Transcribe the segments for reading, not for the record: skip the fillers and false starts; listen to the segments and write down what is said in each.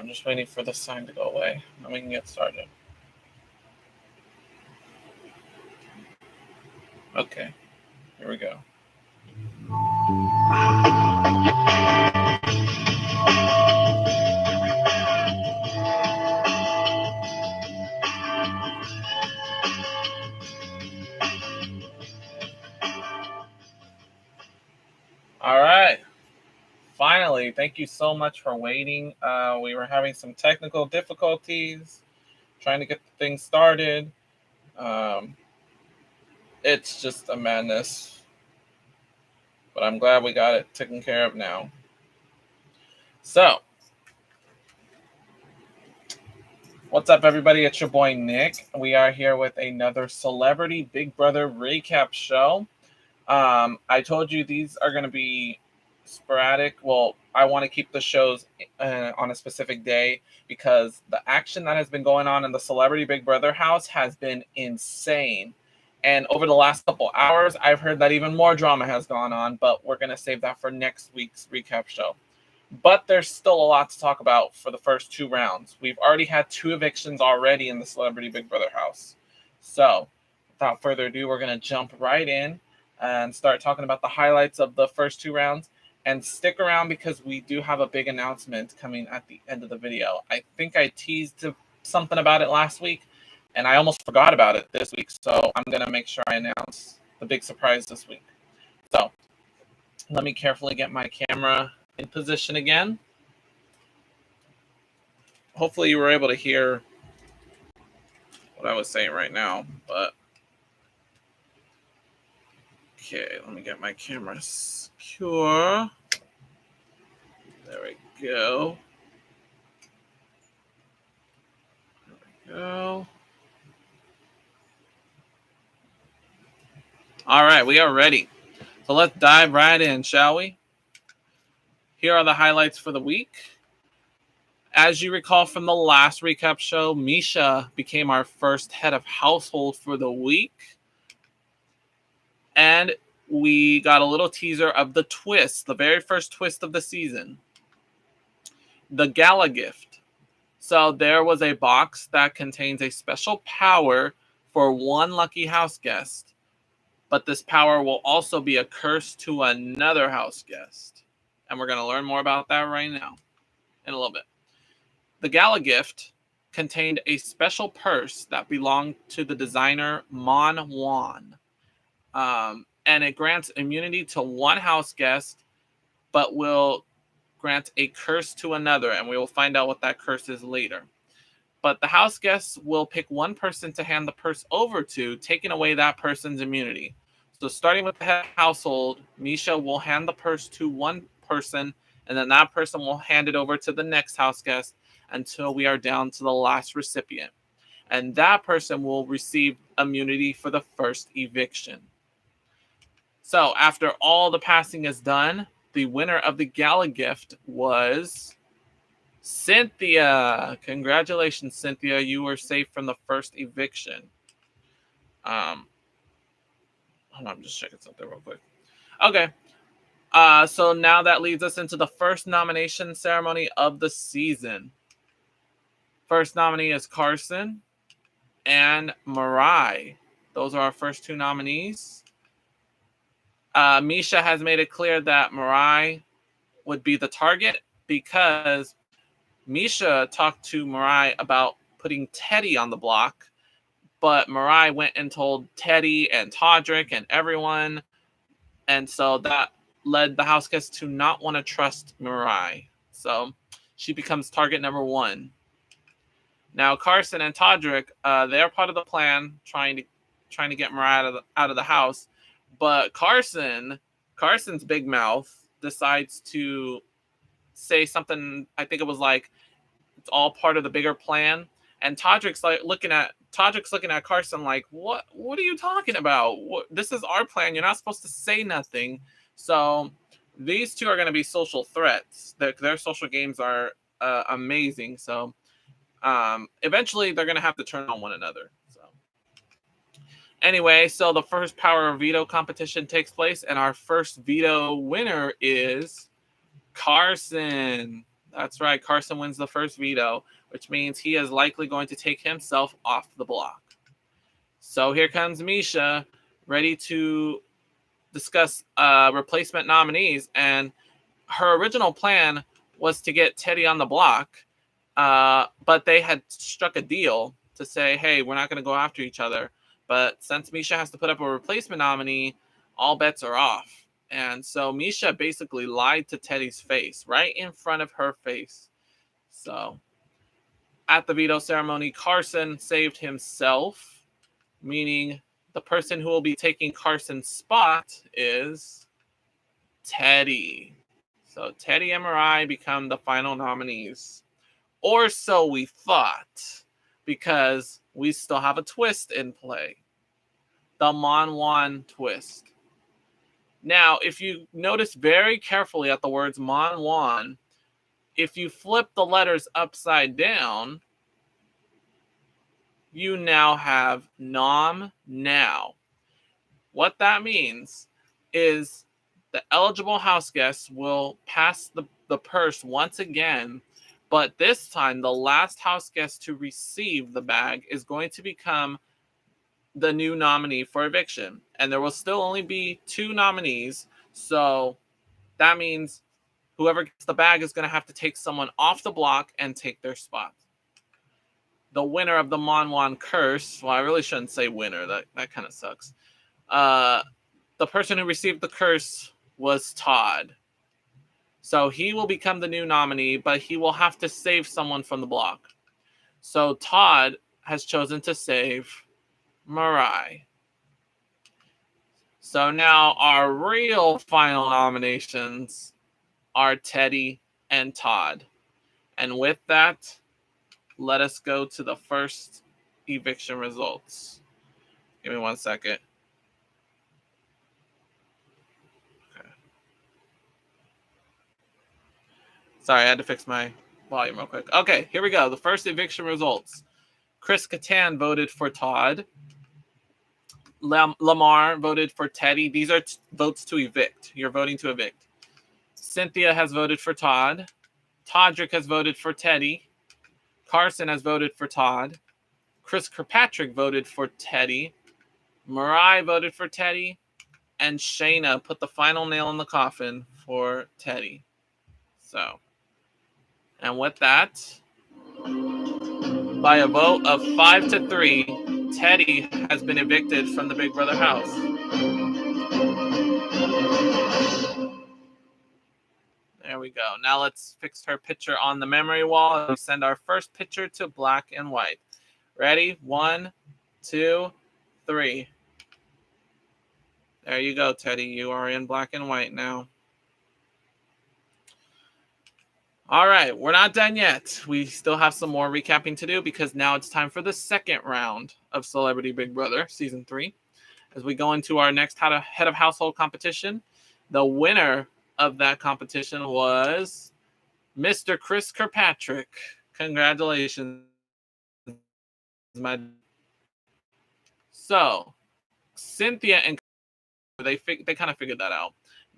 I'm just waiting for the sign to go away, and we can get started. Okay, here we go. All right. Finally, thank you so much for waiting. We were having some technical difficulties trying to get the thing started. It's just a madness, but I'm glad we got it taken care of now. So, what's up, everybody? It's your boy Nick. We are here with another Celebrity Big Brother recap show. I told you these are going to be sporadic. Well, I want to keep the shows on a specific day because the action that has been going on in the Celebrity Big Brother house has been insane. And over the last couple hours, I've heard that even more drama has gone on, but we're going to save that for next week's recap show. But there's still a lot to talk about for the first two rounds. We've already had 2 evictions already in the Celebrity Big Brother house. So, without further ado, we're going to jump right in and start talking about the highlights of the first 2 rounds. And stick around because we do have a big announcement coming at the end of the video. I think I teased something about it last week, and I almost forgot about it this week. So I'm going to make sure I announce the big surprise this week. So let me carefully get my camera in position again. Hopefully you were able to hear what I was saying right now, but okay, let me get my camera secure. There we go. There we go. All right, we are ready. So let's dive right in, shall we? Here are the highlights for the week. As you recall from the last recap show, Misha became our first head of household for the week. And we got a little teaser of the twist, the very first twist of the season. The Gala Gift. So there was a box that contains a special power for one lucky house guest. But this power will also be a curse to another house guest. And we're going to learn more about that right now in a little bit. The Gala Gift contained a special purse that belonged to the designer Mon Juan. And it grants immunity to one house guest, but will grant a curse to another. And we will find out what that curse is later. But the house guests will pick one person to hand the purse over to, taking away that person's immunity. So starting with the head household, Misha will hand the purse to one person, and then that person will hand it over to the next house guest until we are down to the last recipient. And that person will receive immunity for the first eviction. So after all the passing is done, the winner of the Gala Gift was Cynthia. Congratulations, Cynthia. You were safe from the first eviction. Hold on, I'm just checking something real quick. Okay. So now that leads us into the first nomination ceremony of the season. First nominee is Carson and Mariah. Those are our first 2 nominees. Misha has made it clear that Mariah would be the target because Misha talked to Mariah about putting Teddy on the block, but Mariah went and told Teddy and Todrick and everyone, and so that led the house guests to not want to trust Mariah. So she becomes target number 1. Now Carson and Todrick, they're part of the plan, trying to get Mariah out of the house, but Carson's big mouth decides to say something. I think it was like, it's all part of the bigger plan. And Todrick's looking at Carson like, what are you talking about? This is our plan. You're not supposed to say nothing. So these 2 are going to be social threats. Their social games are amazing. So eventually they're going to have to turn on one another. So anyway, so the first power veto competition takes place, and our first veto winner is Carson. That's right. Carson wins the first veto, which means he is likely going to take himself off the block. So here comes Misha, ready to discuss replacement nominees. And her original plan was to get Teddy on the block, but they had struck a deal to say, hey, we're not going to go after each other. But since Misha has to put up a replacement nominee, all bets are off. And so Misha basically lied to Teddy's face, right in front of her face. So at the veto ceremony, Carson saved himself, meaning the person who will be taking Carson's spot is Teddy. So Teddy and Mariah become the final nominees. Or so we thought, because we still have a twist in play. The Mon Juan Twist. Now, if you notice very carefully at the words Mon Juan, if you flip the letters upside down, you now have nom now. What that means is the eligible house guests will pass the purse once again, but this time the last house guest to receive the bag is going to become the new nominee for eviction. And there will still only be 2 nominees. So that means whoever gets the bag is going to have to take someone off the block and take their spot. The winner of the Mon Juan curse, well, I really shouldn't say winner. That kind of sucks. The person who received the curse was Todd. So he will become the new nominee, but he will have to save someone from the block. So Todd has chosen to save Mariah. So now our real final nominations are Teddy and Todd. And with that, let us go to the first eviction results. Give me 1 second. Okay. Sorry, I had to fix my volume real quick. Okay, here we go. The first eviction results. Chris Kattan voted for Todd. Lamar voted for Teddy. These are votes to evict. You're voting to evict. Cynthia has voted for Todd. Todrick has voted for Teddy. Carson has voted for Todd. Chris Kirkpatrick voted for Teddy. Mariah voted for Teddy. And Shayna put the final nail in the coffin for Teddy. So, and with that, by a vote of 5-3, Teddy has been evicted from the Big Brother house. There we go. Now let's fix her picture on the memory wall and send our first picture to black and white. Ready? 1, 2, 3. There you go, Teddy. You are in black and white now. All right, we're not done yet. We still have some more recapping to do because now it's time for the second round of Celebrity Big Brother Season 3. As we go into our next head of household competition, the winner of that competition was Mr. Chris Kirkpatrick. Congratulations, So, Cynthia and they kind of figured that out.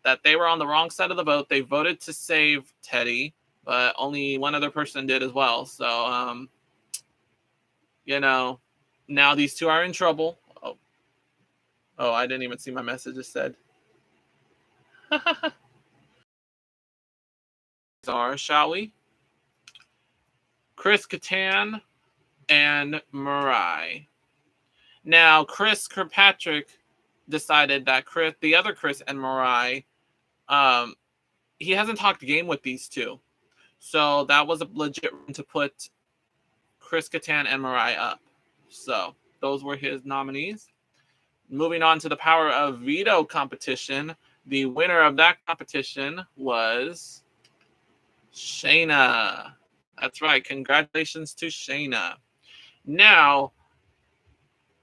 That they were on the wrong side of the vote. They voted to save Teddy, but only one other person did as well. So, now these 2 are in trouble. Oh, I didn't even see my message it said. Shall we? Chris Kattan and Mariah. Now, Chris Kirkpatrick decided that the other Chris and Mariah, he hasn't talked game with these 2. So that was a legit reason to put Chris Kattan and Mariah up. So those were his nominees. Moving on to the Power of Veto competition. The winner of that competition was Shayna. That's right. Congratulations to Shayna. Now,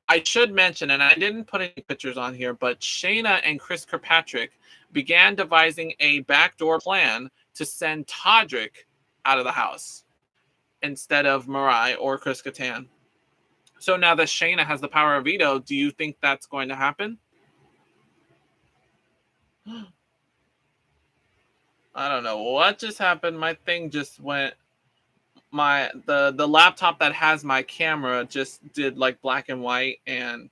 I should mention, and I didn't put any pictures on here, but Shayna and Chris Kirkpatrick began devising a backdoor plan to send Todrick out of the house instead of Mariah or Chris Kattan. So now that Shayna has the power of veto, do you think that's going to happen? I don't know what just happened. My thing just went. The laptop that has my camera just did like black and white, and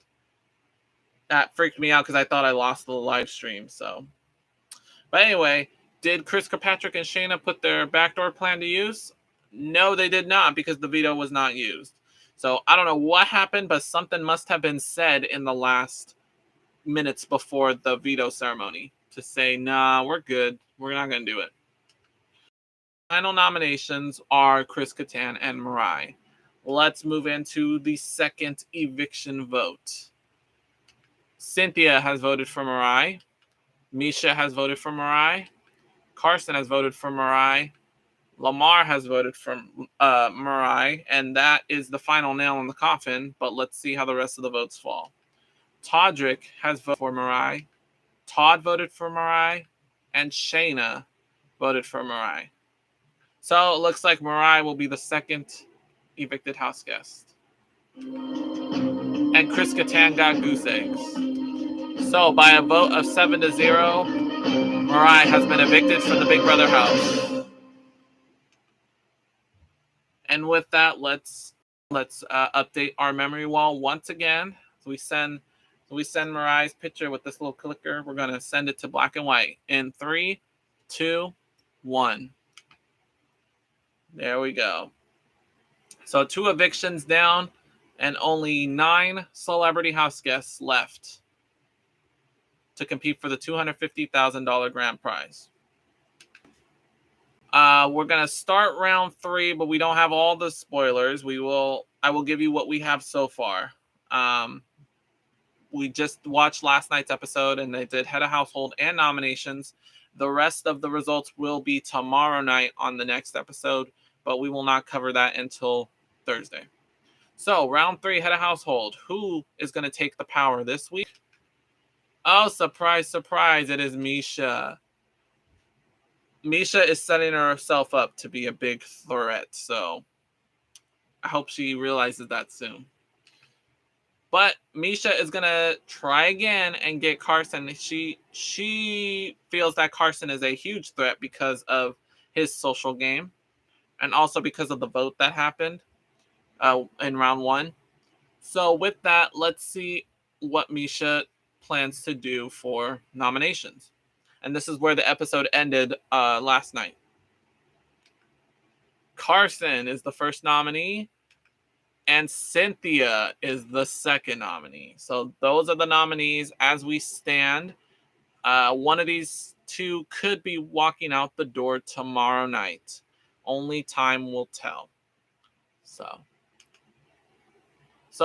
that freaked me out because I thought I lost the live stream. So, but anyway, did Chris Kirkpatrick and Shayna put their backdoor plan to use? No, they did not, because the veto was not used. So I don't know what happened, but something must have been said in the last minutes before the veto ceremony to say, nah, we're good. We're not going to do it. Final nominations are Chris Kattan and Mariah. Let's move into the second eviction vote. Cynthia has voted for Mariah. Misha has voted for Mariah. Carson has voted for Mariah. Lamar has voted for Mariah, and that is the final nail in the coffin, but let's see how the rest of the votes fall. Todrick has voted for Mariah. Todd voted for Mariah, and Shayna voted for Mariah. So it looks like Mariah will be the second evicted house guest. And Chris Kattan got goose eggs. So by a vote of 7-0, Mariah has been evicted from the Big Brother house. And with that, let's update our memory wall once again. So we send Mariah's picture with this little clicker. We're gonna send it to black and white in 3, 2, 1. There we go. So 2 evictions down, and only 9 celebrity house guests left to compete for the $250,000 grand prize. We're gonna start round 3, but we don't have all the spoilers. I will give you what we have so far. We just watched last night's episode, and they did head of household and nominations. The rest of the results will be tomorrow night on the next episode, but we will not cover that until Thursday. So, round 3, head of household. Who is going to take the power this week? Oh, surprise, surprise. It is Misha. Misha is setting herself up to be a big threat, so I hope she realizes that soon. But Misha is going to try again and get Carson. She feels that Carson is a huge threat because of his social game, and also because of the vote that happened in round 1. So with that, let's see what Misha plans to do for nominations. And this is where the episode ended last night. Carson is the first nominee, and Cynthia is the second nominee. So those are the nominees as we stand. One of these 2 could be walking out the door tomorrow night. Only time will tell. So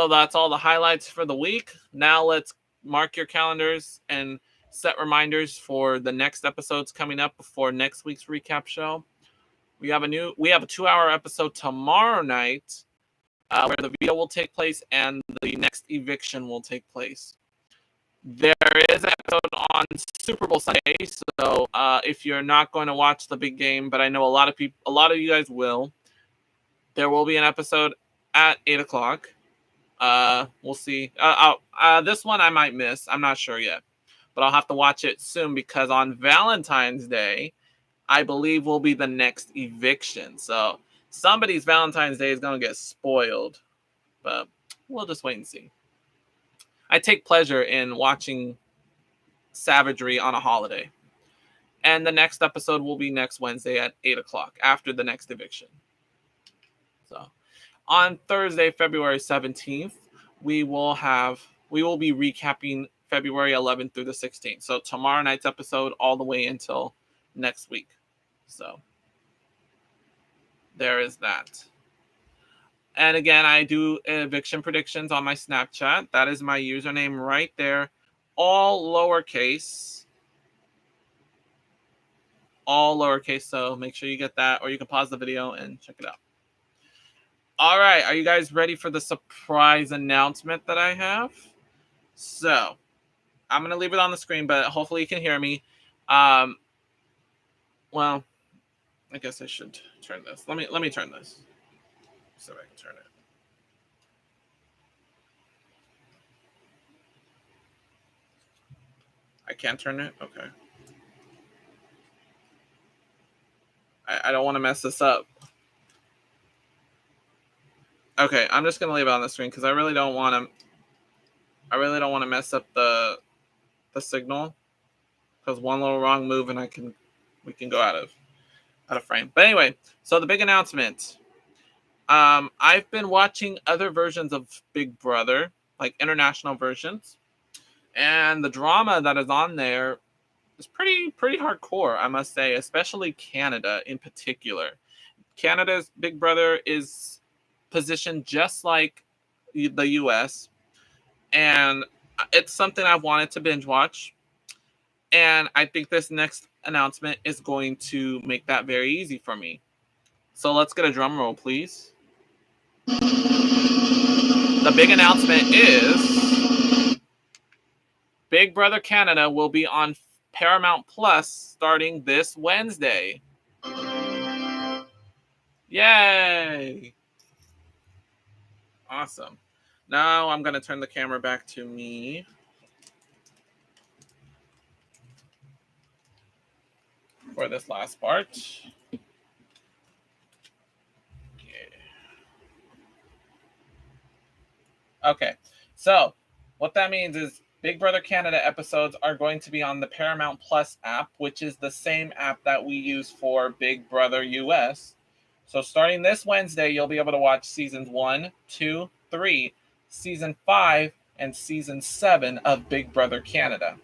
that's all the highlights for the week. Now let's mark your calendars and set reminders for the next episodes coming up before next week's recap show. We have a 2-hour episode tomorrow night where the veto will take place and the next eviction will take place. There is an episode on Super Bowl Sunday, so if you're not going to watch the big game, but I know a lot of you guys will, there will be an episode at 8:00. We'll see. This one I might miss. I'm not sure yet, but I'll have to watch it soon because on Valentine's Day, I believe will be the next eviction. So somebody's Valentine's Day is going to get spoiled, but we'll just wait and see. I take pleasure in watching savagery on a holiday. And the next episode will be next Wednesday at 8:00 after the next eviction. So on Thursday, February 17th, we will be recapping February 11th through the 16th. So tomorrow night's episode all the way until next week. So there is that. And again, I do eviction predictions on my Snapchat. That is my username right there. All lowercase. All lowercase. So make sure you get that, or you can pause the video and check it out. All right. Are you guys ready for the surprise announcement that I have? So I'm going to leave it on the screen, but hopefully you can hear me. Well, I guess I should turn this. Let me turn this so I can turn it. I can't turn it? Okay. I don't want to mess this up. Okay, I'm just gonna leave it on the screen because I really don't want to mess up the signal, because one little wrong move and we can go out of frame. But anyway, so the big announcement. I've been watching other versions of Big Brother, like international versions, and the drama that is on there is pretty hardcore, I must say, especially Canada in particular. Canada's Big Brother is positioned just like the US, and it's something I've wanted to binge watch. And I think this next announcement is going to make that very easy for me. So let's get a drum roll, please. The big announcement is Big Brother Canada will be on Paramount Plus starting this Wednesday. Yay! Awesome. Now I'm going to turn the camera back to me. For this last part. Okay, so what that means is Big Brother Canada episodes are going to be on the Paramount Plus app, which is the same app that we use for Big Brother US. So starting this Wednesday, you'll be able to watch seasons 1, 2, 3, season 5, and season 7 of Big Brother Canada.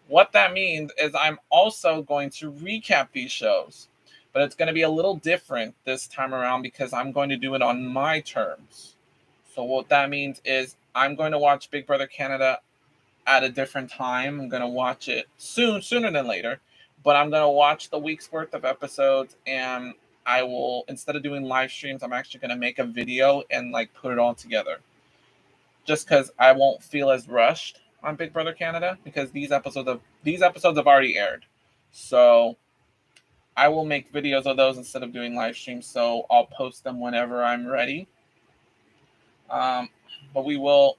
What that means is I'm also going to recap these shows, but it's going to be a little different this time around because I'm going to do it on my terms. So what that means is I'm going to watch Big Brother Canada at a different time. I'm going to watch it sooner than later, but I'm going to watch the week's worth of episodes, and I will, instead of doing live streams, I'm actually going to make a video and like put it all together. Just because I won't feel as rushed on Big Brother Canada because these episodes have already aired. So I will make videos of those instead of doing live streams. So I'll post them whenever I'm ready. But we will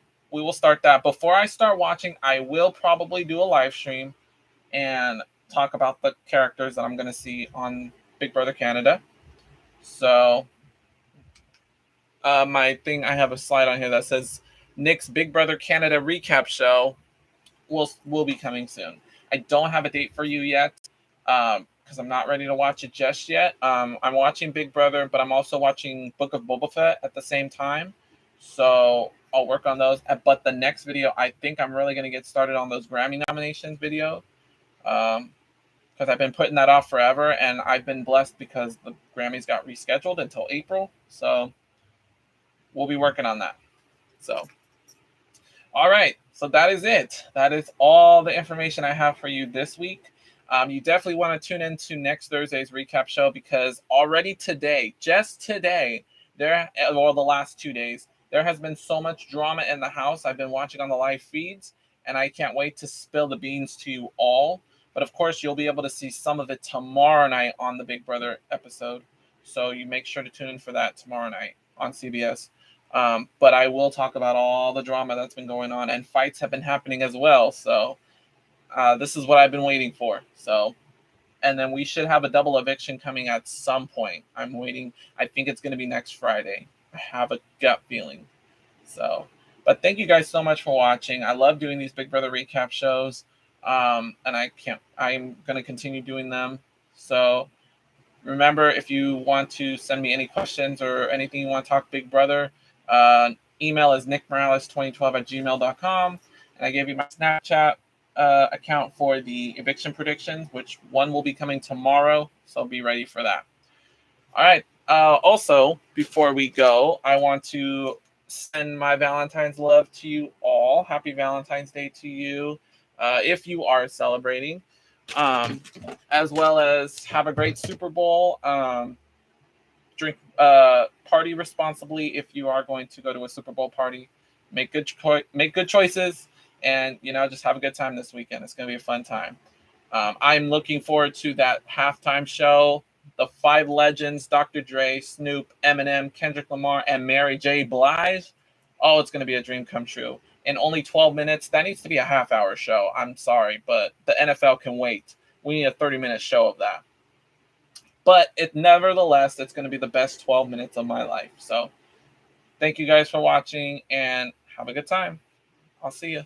start that. Before I start watching, I will probably do a live stream and talk about the characters that I'm going to see on Big Brother Canada. So I have a slide on here that says Nick's Big Brother Canada recap show will be coming soon. I don't have a date for you yet because I'm not ready to watch it just yet. I'm watching Big Brother, but I'm also watching Book of Boba Fett at the same time. So I'll work on those. But the next video, I think I'm really going to get started on those Grammy nominations video because I've been putting that off forever, and I've been blessed because the Grammys got rescheduled until April. So we'll be working on that. So, all right. So that is it. That is all the information I have for you this week. You definitely want to tune into next Thursday's recap show because already today, just today, the last 2 days, there has been so much drama in the house. I've been watching on the live feeds, and I can't wait to spill the beans to you all. But of course, you'll be able to see some of it tomorrow night on the Big Brother episode. So you make sure to tune in for that tomorrow night on CBS. But I will talk about all the drama that's been going on, and fights have been happening as well. So this is what I've been waiting for. So, and then we should have a double eviction coming at some point. I'm waiting. I think it's going to be next Friday. I have a gut feeling. So, but thank you guys so much for watching. I love doing these Big Brother recap shows. And I'm going to continue doing them. So remember, if you want to send me any questions or anything you want to talk Big Brother, email is nickmorales2012@gmail.com. And I gave you my Snapchat account for the eviction predictions, which one will be coming tomorrow. So be ready for that. All right. Also, before we go, I want to send my Valentine's love to you all. Happy Valentine's Day to you, if you are celebrating, as well as have a great Super Bowl. Party responsibly if you are going to go to a Super Bowl party. Make good choices, and just have a good time this weekend. It's going to be a fun time. I'm looking forward to that halftime show. The 5 legends, Dr. Dre, Snoop, Eminem, Kendrick Lamar, and Mary J. Blige. Oh, it's going to be a dream come true. In only 12 minutes, that needs to be a half-hour show. I'm sorry, but the NFL can wait. We need a 30-minute show of that. But nevertheless, it's going to be the best 12 minutes of my life. So thank you guys for watching and have a good time. I'll see you.